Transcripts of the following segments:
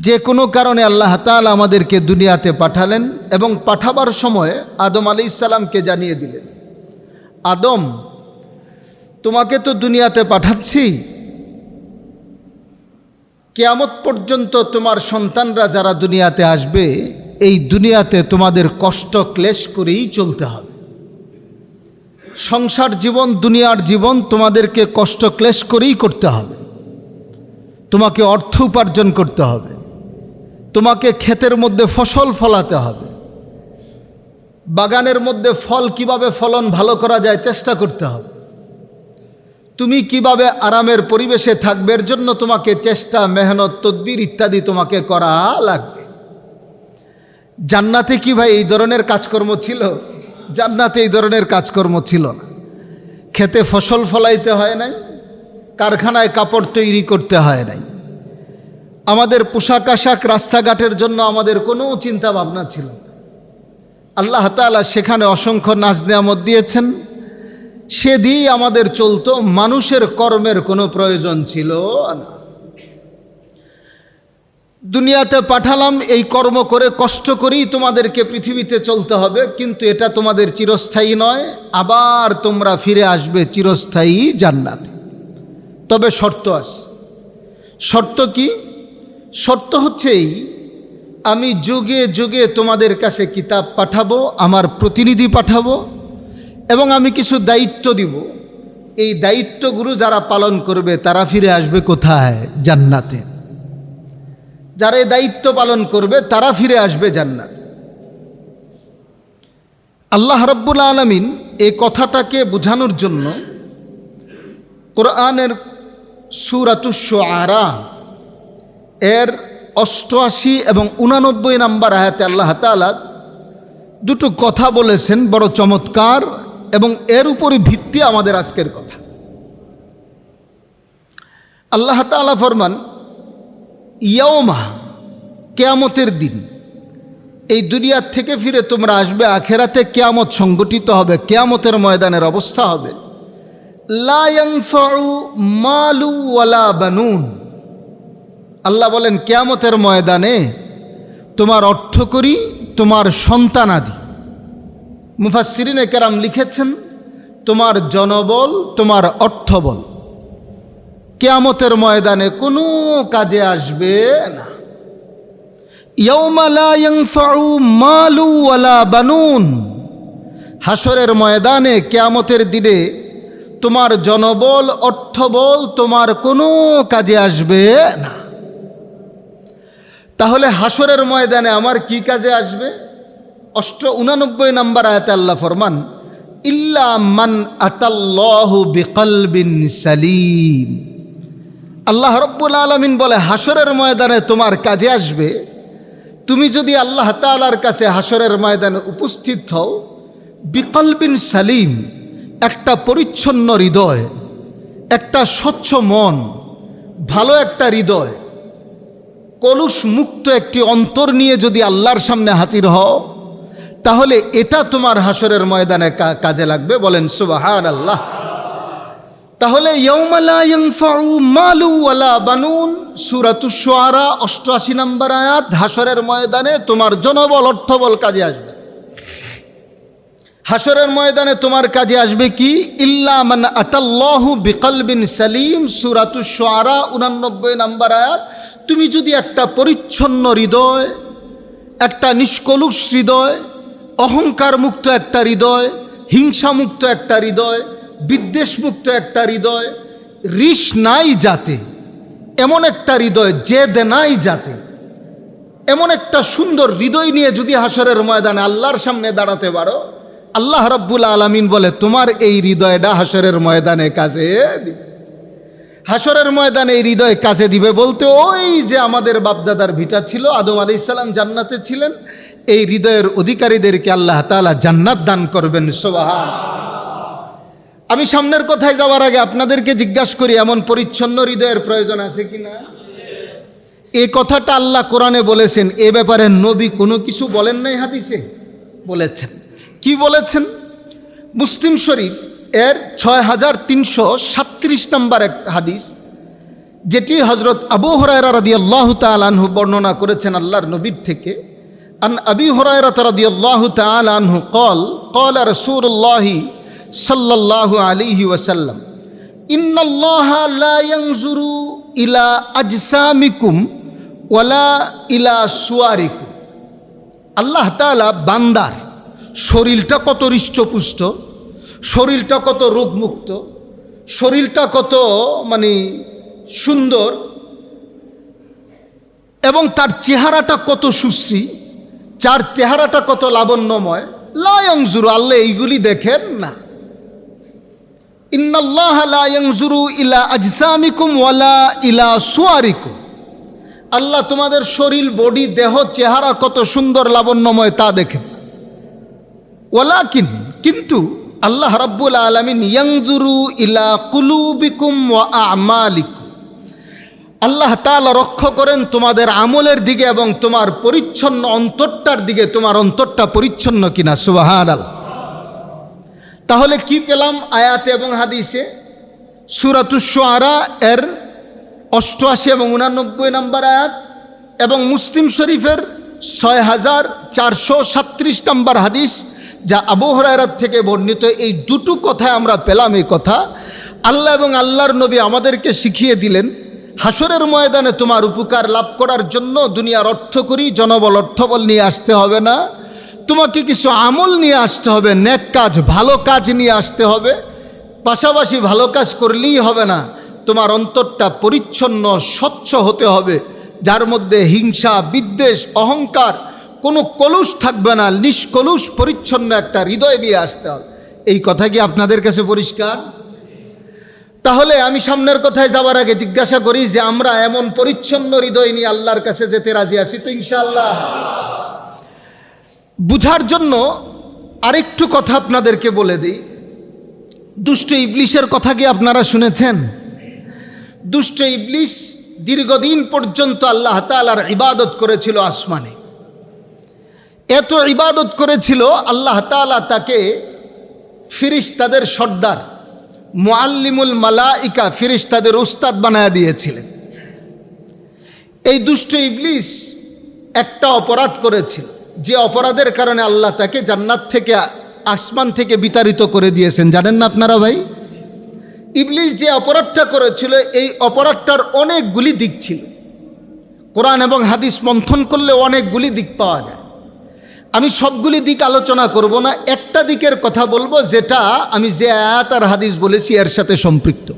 যে কোনো কারণে আল্লাহ তাআলা আমাদেরকে দুনিয়াতে পাঠালেন এবং পাঠাবার সময় আদম আলাইহিস সালামকে জানিয়ে দিলেন, আদম, তোমাকে তো দুনিয়াতে পাঠাচ্ছি, কিয়ামত পর্যন্ত তোমার সন্তানরা যারা দুনিয়াতে আসবে এই দুনিয়াতে তোমাদের কষ্ট ক্লেশ করেই চলতে হবে। সংসার জীবন, দুনিয়ার জীবন তোমাদেরকে কষ্ট ক্লেশ করেই করতে হবে। তোমাকে অর্থ উপার্জন করতে হবে, তোমাকে ক্ষেতের মধ্যে ফসল ফলাতে হবে, বাগানের মধ্যে ফল কিভাবে ফলন ভালো করা যায় চেষ্টা করতে হবে। তুমি কিভাবে আরামের পরিবেশে থাকবে এর জন্য তোমাকে চেষ্টা, মেহনত, তদবির ইত্যাদি তোমাকে করা লাগবে। জান্নাতে কি ভাই এই ধরনের কাজকর্ম ছিল? জান্নাতে এই ধরনের কাজকর্ম ছিল না। খেতে ফসল ফলাইতে হয় নাই, কারখানায় কাপড় তৈরি করতে হয় নাই, আমাদের পোশাক আশাক রাস্তাঘাটের জন্য আমাদের কোনো চিন্তা ভাবনা ছিল না। আল্লাহ তাআলা সেখানে অসংখ্য নাজ নেয়ামত দিয়েছেন, সে দিয়েই আমাদের চলতো, মানুষের কর্মের কোনো প্রয়োজন ছিল না। দুনিয়াতে পাঠালাম এই কর্ম করে কষ্ট করেই তোমাদেরকে পৃথিবীতে চলতে হবে, কিন্তু এটা তোমাদের চিরস্থায়ী নয়, আবার তোমরা ফিরে আসবে চিরস্থায়ী জান্নাতে। তবে শর্ত আছে। শর্ত কি? শর্ত হচ্ছে এই, আমি যুগে যুগে তোমাদের কাছে কিতাব পাঠাবো, আমার প্রতিনিধি পাঠাবো এবং আমি কিছু দায়িত্ব দিব। এই দায়িত্বগুলো যারা পালন করবে তারা ফিরে আসবে কোথায়? জান্নাতে। যারা এই দায়িত্ব পালন করবে তারা ফিরে আসবে জান্নাতে। আল্লাহ রাব্বুল আলামিন এই কথাটাকে বোঝানোর জন্য কোরআনের সূরাতুশ শুআরা এর 88 এবং 89 নম্বর আয়াতে আল্লাহ তাআলা দুটো কথা বলেছেন বড় চমৎকার, এবং এর উপরই ভিত্তি আমাদের আজকের কথা। আল্লাহ তাআলা ফরমান, ইয়াওমা, কিয়ামতের দিন, এই দুনিয়ার থেকে ফিরে তোমরা আসবে, আখেরাতে কিয়ামত সংগঠিত হবে, কিয়ামতের ময়দানের অবস্থা হবে। লা ইয়ানফাউ মালু ওয়ালা বানুন, আল্লাহ বলেন কিয়ামতের ময়দানে তোমার অর্থকড়ি, তোমার সন্তানাদি, মুফাসসিরিনে কেরাম লিখেছেন তোমার জনবল, তোমার অর্থবল কিয়ামতের ময়দানে কোনো কাজে আসবে না। ইয়াউমা লা ইয়ানফাউ মালু ওয়ালা বানুন, হাসরের ময়দানে কিয়ামতের দিনে তোমার জনবল, অর্থবল তোমার কোনো কাজে আসবে না। তাহলে হাসরের ময়দানে আমার কি কাজে আসবে? 89 নম্বর আয়াতে আল্লাহ ফরমান, ইল্লা মান আতাল্লাহু বিকলবিন সালিম। আল্লাহ রাব্বুল আলামিন বলে হাসরের ময়দানে তোমার কাজে আসবে তুমি যদি আল্লাহ তাআলার কাছে হাসরের ময়দানে উপস্থিত হও বিকলবিন সালিম, একটা পরিচ্ছন্ন হৃদয়, একটা স্বচ্ছ মন, ভালো একটা হৃদয়, কলুষ মুক্ত একটি অন্তর নিয়ে যদি আল্লাহর সামনে হাজির হও, তাহলে এটা তোমার হাসরের ময়দানে কাজে লাগবে। বলেন সুবহানাল্লাহ। তাহলে ইয়াউমা লা ইয়ানফাউ মালু ওয়ালা বানুন, সূরাতুশ শুআরা 88 নম্বর আয়াত, হাসরের ময়দানে তোমার জনবল, অর্থবল কাজে আসবে। হাসরের ময়দানে তোমার কাজে আসবে কি? ইল্লা মান আতাল্লাহু বিকলবিন সালিম, সূরাতুশ শুআরা 89 নম্বর আয়াত। তুমি যদি একটা পরিচ্ছন্ন হৃদয়, একটা নিষ্কলুষ হৃদয়, অহংকার মুক্ত একটা হৃদয়, হিংসা মুক্ত একটা হৃদয়, বিদ্বেষ মুক্ত একটা হৃদয়, রিশ নাই যাতে, এমন একটা হৃদয়, জেদ নাই যাতে, এমন একটা সুন্দর হৃদয় নিয়ে যদি হাসরের ময়দানে আল্লাহর সামনে দাঁড়াতে পারো, আল্লাহ রাব্বুল আলামিন বলে তোমার এই হৃদয়টা হাসরের ময়দানে কাজে দিবে। হাসরের ময়দানে এই হৃদয় কাজে দিবে বলতে ওই যে আমাদের বাপদাদার ভিটা ছিল, আদম আলাইহিস সালাম জান্নাতে ছিলেন, এই হৃদয়ের অধিকারীদেরকে আল্লাহ তাআলা জান্নাত দান করবেন। সুবহানাল্লাহ। আমি সামনের কথায় যাওয়ার আগে আপনাদেরকে জিজ্ঞাসা করি, এমন পরিচ্ছন্ন হৃদয়ের প্রয়োজন আছে কিনা? এই কথাটা আল্লাহ কোরআনে বলেছেন, এ ব্যাপারে নবী কোনো কিছু বলেন নাই? হাদিসে বলেছেন। কি বলেছেন? মুসলিম শরীফ এর 6337 নম্বর এক হাদিস, যেটি হযরত আবু হুরায়রা রাদিয়াল্লাহু তাআলা আনহু বর্ণনা করেছেন আল্লাহর নবীর থেকে। আন আবি হুরায়রা রাদিয়াল্লাহু তাআলা আনহু قال قال رسول الله صلى الله عليه وسلم إن الله لا ينظر إلى أجسامكم ولا إلى صوركم। আল্লাহ তাআলা বান্দার শরীরটা কত হৃষ্টপুষ্ট, শরীরটা কত রোগমুক্ত, শরীরটা কত সুন্দর এবং তার চেহারাটা কত সুশ্রী, যার চেহারাটা কত লাবণ্যময়, লা ইয়ানজুরু, আল্লাহ এইগুলি দেখেন না। ইন্নাল্লাহা লা ইয়ানজুরু ইলা আজসামিকুম ওয়ালা ইলা সুয়ারিকুম, আল্লাহ তোমাদের শরীর, বডি, দেহ, চেহারা কত সুন্দর লাবণ্যময় তা দেখেন। ওয়ালাকিন, কিন্তু আল্লাহ রাব্বুল আলামিন ইয়ানজুরু ইলা কুলুবিকুম ওয়া আমালিকুম, আল্লাহ তাআলা লক্ষ্য করেন তোমাদের আমলের দিকে এবং তোমার পরিচ্ছন্ন অন্তরটার দিকে, তোমার অন্তরটা পরিচ্ছন্ন কিনা। সুবহানাল্লাহ। তাহলে কি পেলাম আয়াতে এবং হাদিসে? সূরাতুশ শুআরা এর 88 এবং 89 নম্বর আয়াত এবং মুসলিম শরীফের 6437 নম্বর হাদিস, যা আবু হুরায়রা থেকে বর্ণিত। এই দুটো কথায় আমরা পেলাম এই কথা আল্লাহ এবং আল্লাহর নবী আমাদেরকে শিখিয়ে দিলেন, হাসরের ময়দানে তোমার উপকার লাভ করার জন্য দুনিয়ার অর্থকরী জনবল, অর্থবল নিয়ে আসতে হবে না, তোমাকে কিছু আমল নিয়ে আসতে হবে, নেক কাজ, ভালো কাজ নিয়ে আসতে হবে। পাশাপাশি ভালো কাজ করলেই হবে না, তোমার অন্তরটা পরিচ্ছন্ন, স্বচ্ছ হতে হবে, যার মধ্যে হিংসা, বিদ্বেষ, অহংকার কোনো কলুষ থাকবে না, নিষ্কলুষ পরিচ্ছন্ন একটা হৃদয় নিয়ে আসতে হবে। এই কথা কি আপনাদের কাছে পরিষ্কার? তাহলে আমি সামনের কথায় যাওয়ার আগে জিজ্ঞাসা করি যে আমরা এমন পরিচ্ছন্ন হৃদয় নিয়ে আল্লাহর কাছে যেতে রাজি আছি তো ইনশাআল্লাহ? বুঝার জন্য আরেকটু কথা আপনাদেরকে বলে দিই। দুষ্ট ইবলিসের কথা কি আপনারা শুনেছেন? দুষ্ট ইবলিস দীর্ঘদিন পর্যন্ত আল্লাহ তাআলার ইবাদত করেছিল আসমানে। এত ইবাদত করেছিল আল্লাহ তাআলা তাকে ফিরিস্তাদের সর্দার, মুআল্লিমুল মালাইকা, ফিরিস্তাদের উস্তাদ বানায়া দিয়েছিলেন। এই দুষ্ট ইবলিস একটা অপরাধ করেছিল, যে অপরাধের কারণে আল্লাহ তাকে জান্নাত থেকে, আসমান থেকে বিতাড়িত করে দিয়েছেন। জানেন না আপনারা ভাই? ইবলিস যে অপরাধটা করেছিল, এই অপরাধটার অনেকগুলি দিক ছিল। কোরআন এবং হাদিস মন্থন করলে অনেকগুলি দিক পাওয়া যায়। আমি সবগুলি দিক আলোচনা করব না, একটা দিকের কথা বলবো, যেটা আমি যে আয়াত আর হাদিস বলেছি এর সাথে সম্পৃক্ত।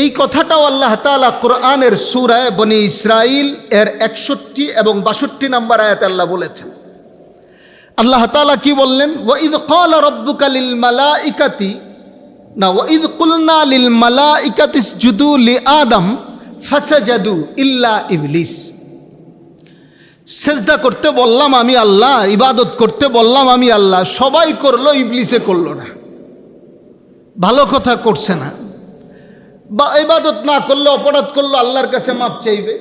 এই কথাটাও আল্লাহ তাআলা কোরআনের সূরা বনী ইসরাইল এর 61 এবং 62 নম্বর আয়াতে আল্লাহ বলেছেন। আল্লাহ তাআলা কি বললেন? ওয়াইদ ক্বালা রাব্বুকা লিল মালাইকাতি, না, ওয়াইদ কুলনা লিল মালাইকাতি ইসজুদু লিআদম ফাসাজাদু ইল্লা ইবলিস। সেজদা করতে বললাম আমি আল্লাহ, ইবাদত করতে বললাম আমি আল্লাহ, সবাই করলো, ইবলিসে করলো না। ভালো কথা করছে না, বা ইবাদত না করলে অপরাধ করলো, আল্লাহর কাছে মাপ চাইবে।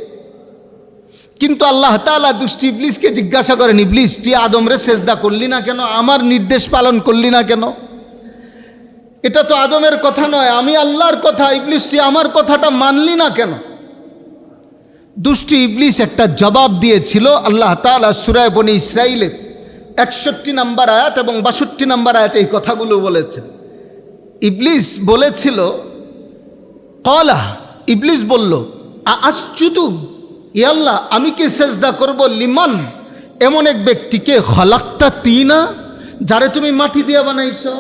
কিন্তু আল্লাহ তাআলা দুষ্ট ইবলিসকে জিজ্ঞাসা করেন, ইবলিস তুই আদমরে সেজদা করলি না কেন? আমার নির্দেশ পালন করলি না কেন? এটা তো আদমের কথা নয়, আমি আল্লাহর কথা। ইবলিস তুই আমার কথাটা মানলি না কেন? দুষ্ট ইবলিস একটা জবাব দিয়েছিল। আল্লাহ তাআলা সূরা বনী ইসরাইলের 61 নম্বর আয়াত এবং 62 নম্বর আয়াতে এই কথাগুলো বলেছেন। ইবলিস বলেছিল, ক্বালা, ইবলিস বলল, আসজুদু, ই আল্লাহ আমি কি সেজদা করব, লিমান, এমন এক ব্যক্তিকে, খলাকতা তিনা, যারে তুমি মাটি দিয়ে বানাইছো।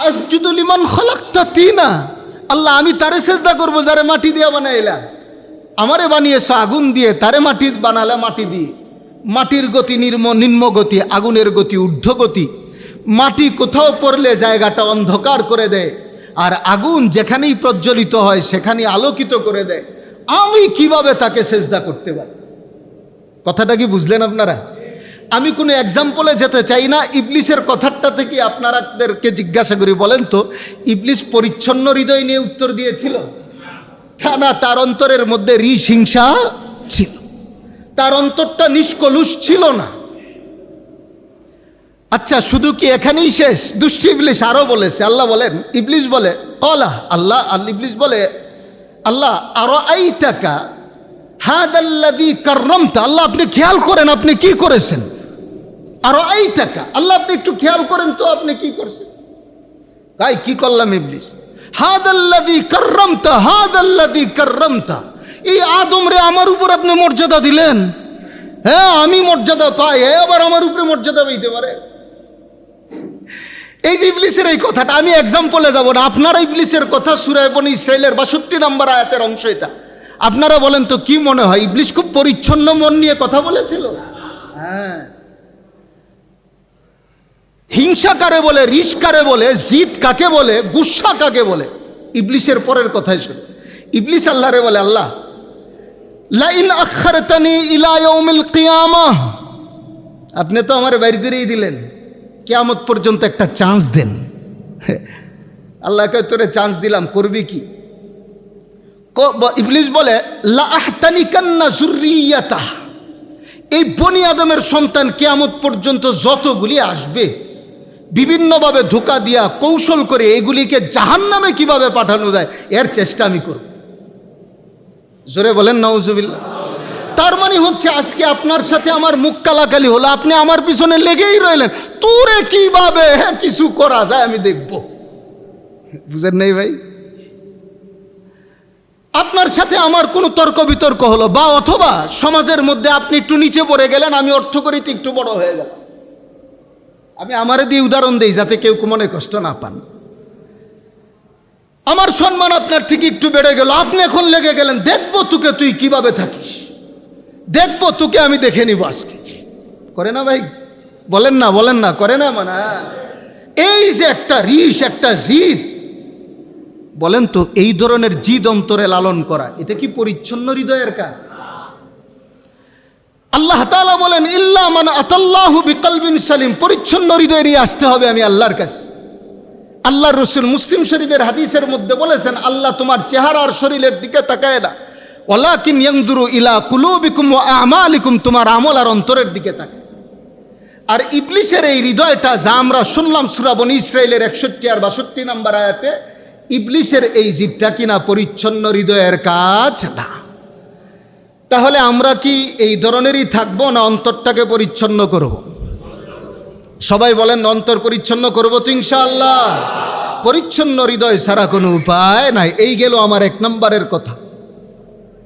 আসজুদু লিমান খলাকতা তিনা, আল্লাহ আমি তারে সেজদা করব যারে মাটি দিয়ে বানাইলা। আমারে বানিয়েছো আগুন দিয়ে, তারে মাটি বানালে মাটি দিয়ে। মাটির গতি নিম্ন গতি, আগুনের গতি ঊর্ধ্ব গতি। মাটি কোথাও পড়লে জায়গাটা অন্ধকার করে দেয়, আর আগুন যেখানেই প্রজ্বলিত হয় সেখানেই আলোকিত করে দেয়। আমি কিভাবে তাকে সেজদা করতে পারি? কথাটা কি বুঝলেন আপনারা? আমি কোনো এক্সাম্পলে যেতে চাই না, ইবলিসের কথাটা থেকে আপনারাদেরকে জিজ্ঞাসা করি, বলেন তো ইবলিস পরিচ্ছন্ন হৃদয় নিয়ে উত্তর দিয়েছিল? না, তার অন্তরের মধ্যে রিশ, হিংসা ছিল, তার অন্তরটা নিষ্কলুষ ছিল না। আচ্ছা, শুধু কি এখানেই শেষ? দুষ্ট ইবলিস আরো বলেছে। আল্লাহ বলেন, ইবলিস বলে, ক্বালা, আল্লাহ ইবলিস বলে, আল্লাহ আরো আই টাকা হাদাল্লাযী কাররামতা, আল্লাহ আপনি খেয়াল করেন আপনি কি করেছেন। আরো এই টাকা, আল্লাহ আপনি একটু খেয়াল করেন তো আপনি কি করছেন। তাই কি করলাম ইবলিস, হাদাল্লাযী কাররামতা হাদাল্লাযী কাররামতা, এই আদম রে আমার উপর আপনি মর্যাদা দিলেন। হ্যাঁ আমি মর্যাদা পাই, আবার আমার উপরে মর্যাদা পাইতে পারে। এই যে ইবলিসের এই কথাটা, আমি এক্সাম্পলে যাব না, আপনারা ইবলিসের কথা সূরা বনী ইসরাঈলের 62 নম্বর আয়াতের অংশ এটা। আপনারা বলেন তো কি মনে হয় ইবলিস খুব পরিচ্ছন্ন মন নিয়ে কথা বলেছিল? হ্যাঁ। হিংসা কারে বলে, রিশ কারে বলে, জিদ কাকে বলে, গুসা কাকে বলে, ইবলিসের পরের কথাই শুনে। ইবলিস আল্লাহরে বলে, আল্লাহ লাইন আখারতানি ইলা ইয়াউমিল কিয়ামাহ, আপনি তো আমার বাইর করেই দিলেন, কিয়ামত পর্যন্ত একটা চান্স দেন। আল্লাহকে তোরে চান্স দিলাম, করবি কি? ইবলিস বলে লা আহতানিকান্না যুররিয়াতাহ, এই বনি আদমের সন্তান কিয়ামত পর্যন্ত যতগুলি আসবে বিভিন্নভাবে ধোঁকা দিয়া কৌশল করে এগুলিকে জাহান্নামে কিভাবে পাঠানো যায় এর চেষ্টা আমি করব। জোরে বলেন নাউজুবিল্লাহ। তার মানে হচ্ছে আজকে আপনার সাথে আমার মুখ কালাকালি হলো, আপনি আমার পিছনে লেগেই রইলেন, তোরে কিভাবে কিছু করা যায় আমি দেখব। বুঝেন নাই ভাই? আপনার সাথে আমার কোনো তর্ক বিতর্ক হলো, বা অথবা সমাজের মধ্যে আপনি একটু নিচে পড়ে গেলেন, আমি অর্থকরীতে একটু বড় হয়ে গেলাম। আমি আমারে দিয়ে উদাহরণ দেই যাতে কেউ মনে কষ্ট না পান। আমার সম্মান আপনার থেকে একটু বেড়ে গেল, আপনি এখন লেগে গেলেন দেখবো তোকে তুই কিভাবে থাকিস, দেখবো তোকে আমি দেখে নিব আজকে। করে না ভাই? বলেন না বলেন না, করে না? মানে এই যে একটা রিশ একটা জিদ, বলেন তো এই ধরনের জিদ অন্তরে লালন করা এটা কি পরিচ্ছন্ন হৃদয়ের কাজ? আল্লাহ তাআলা বলেন ইল্লা মান আতাল্লাহু বিকলবিন সালিম, পরিচ্ছন্ন হৃদয় নিয়ে আসতে হবে আমি আল্লাহর কাছে। আল্লাহর রাসূল মুসলিম শরীফের হাদিসের মধ্যে বলেছেন আল্লাহ তোমার চেহারা আর শরীরের দিকে তাকায় না, ওয়ালাকিন ইয়ানজুরু ইলা কুলুবিকুম ওয়া আমালিকুম, তোমার আমল আর অন্তরের দিকে তাকায়। আর ইবলিসের এই হৃদয়টা যা আমরা শুনলাম সূরা বনী ইসরাঈলের 61 আর 62 নম্বর আয়াতে, ইবলিসের এই জিদটা কিনা পরিচ্ছন্ন হৃদয়ের কাজ না। তাহলে আমরা কি এই ধরনেরই থাকবো না অন্তরটাকে পরিচ্ছন্ন করব? সবাই বলেন অন্তর পরিচ্ছন্ন করবো তো ইনশাআল্লাহ। পরিচ্ছন্ন হৃদয় ছাড়া কোনো উপায় নাই। এই গেল আমার 1 নম্বরের কথা।